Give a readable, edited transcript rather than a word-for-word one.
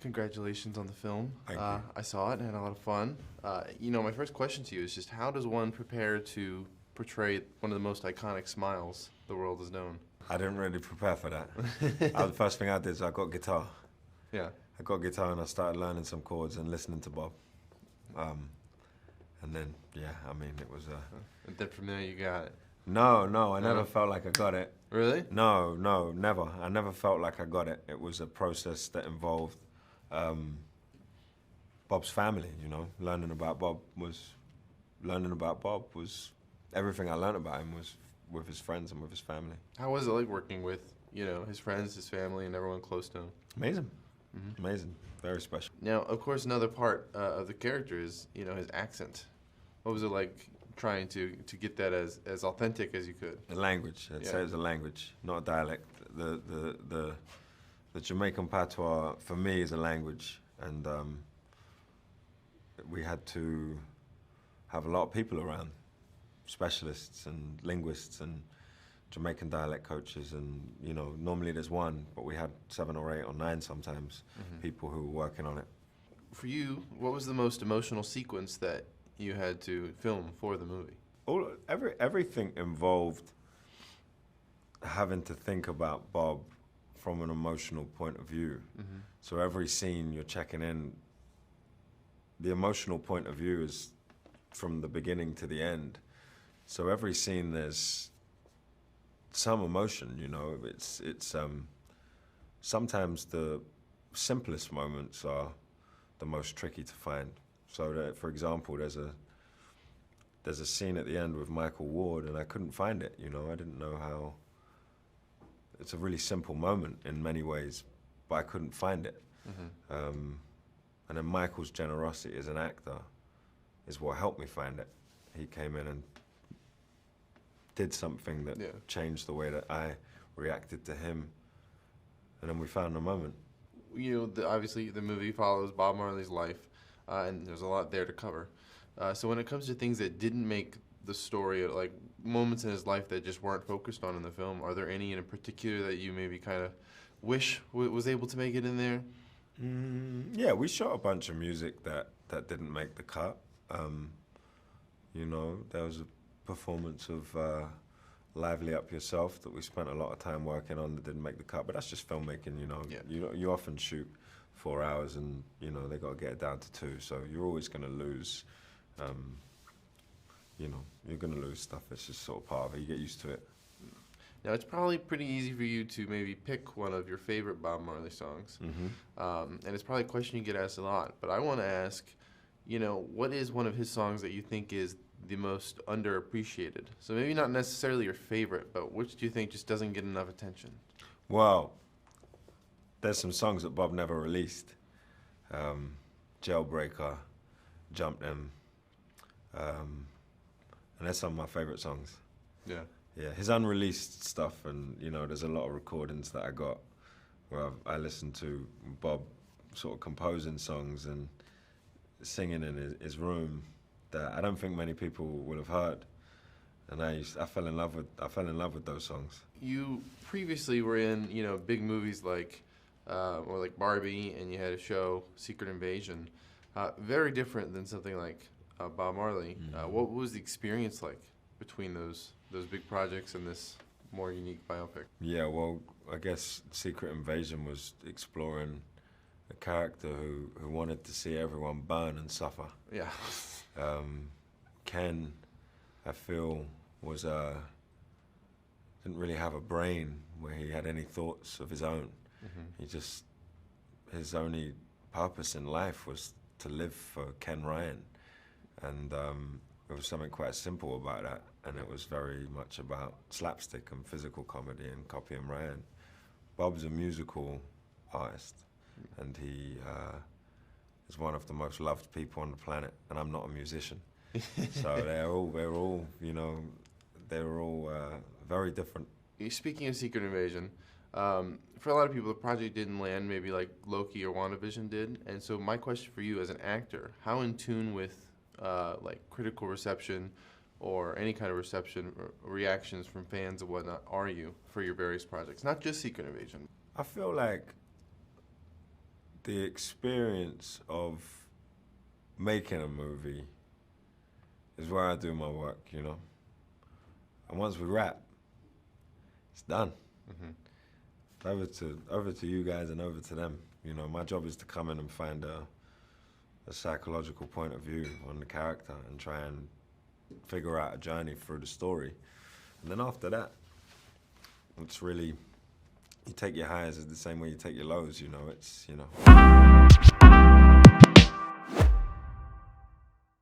Congratulations on the film. Thank you. I saw it and had a lot of fun. My first question to you is just how does one prepare to portray one of the most iconic smiles the world has known? I didn't really prepare for that. The first thing I did is I got guitar. Yeah. I got guitar and I started learning some chords and listening to Bob. And then, it was And then from there you got it. No, I never felt like I got it. Really? No, never. I never felt like I got it. It was a process that involved Bob's family, Learning about Bob was everything I learned about him was with his friends and with his family. How was it like working with, his friends, his family, and everyone close to him? Amazing. Amazing. Very special. Now, of course, another part of the character is, his accent. What was it like trying to get that as authentic as you could? The language. I'd say it's a language, not a dialect. The Jamaican patois, for me, is a language. And we had to have a lot of people around, specialists and linguists and Jamaican dialect coaches. And, normally there's one, but we had 7 or 8 or 9 sometimes, people who were working on it. For you, what was the most emotional sequence that you had to film for the movie? Everything involved having to think about Bob from an emotional point of view. So every scene you're checking in, the emotional point of view is from the beginning to the end. So every scene there's some emotion, It's sometimes the simplest moments are the most tricky to find. So that, for example, there's a scene at the end with Michael Ward, and I couldn't find it. I didn't know how. It's a really simple moment in many ways, but I couldn't find it. And then Michael's generosity as an actor is what helped me find it. He came in and did something that changed the way that I reacted to him, and then we found the moment. Obviously the movie follows Bob Marley's life, and there's a lot there to cover. So when it comes to things that didn't make the story, like moments in his life that just weren't focused on in the film, are there any in particular that you maybe kind of wish was able to make it in there? Yeah, we shot a bunch of music that didn't make the cut. There was a performance of Lively Up Yourself that we spent a lot of time working on that didn't make the cut, but that's just filmmaking, You often shoot 4 hours and, they got to get it down to 2, so you're always going to lose, you're going to lose stuff. It's just sort of part of it. You get used to it. Now, it's probably pretty easy for you to maybe pick one of your favorite Bob Marley songs, and it's probably a question you get asked a lot, but I want to ask, what is one of his songs that you think is the most underappreciated? So maybe not necessarily your favorite, but which do you think just doesn't get enough attention? Well, there's some songs that Bob never released. Jailbreaker, Jump Them, and that's some of my favorite songs. Yeah. Yeah, his unreleased stuff, and there's a lot of recordings that I got where I listened to Bob sort of composing songs and singing in his room that I don't think many people will have heard, and I fell in love with those songs. You previously were in big movies like Barbie, and you had a show Secret Invasion. Very different than something like Bob Marley. What was the experience like between those big projects and this more unique biopic? Yeah, well, I guess Secret Invasion was exploring a character who wanted to see everyone burn and suffer. Yeah. Ken, I feel, didn't really have a brain where he had any thoughts of his own. His only purpose in life was to live for Ken Ryan. And there was something quite simple about that, and it was very much about slapstick and physical comedy and copying Ryan. Bob's a musical artist, and he is one of the most loved people on the planet, and I'm not a musician. So they were all very different. Speaking of Secret Invasion, for a lot of people, the project didn't land maybe like Loki or WandaVision did, and so my question for you as an actor, how in tune with critical reception or any kind of reception or reactions from fans and whatnot are you for your various projects, not just Secret Invasion? I feel like the experience of making a movie is where I do my work, you know. And once we wrap, it's done. Over to you guys and over to them. You know, my job is to come in and find a psychological point of view on the character and try and figure out a journey through the story. And then after that, it's really, you take your highs the same way you take your lows, you know. It's, you know.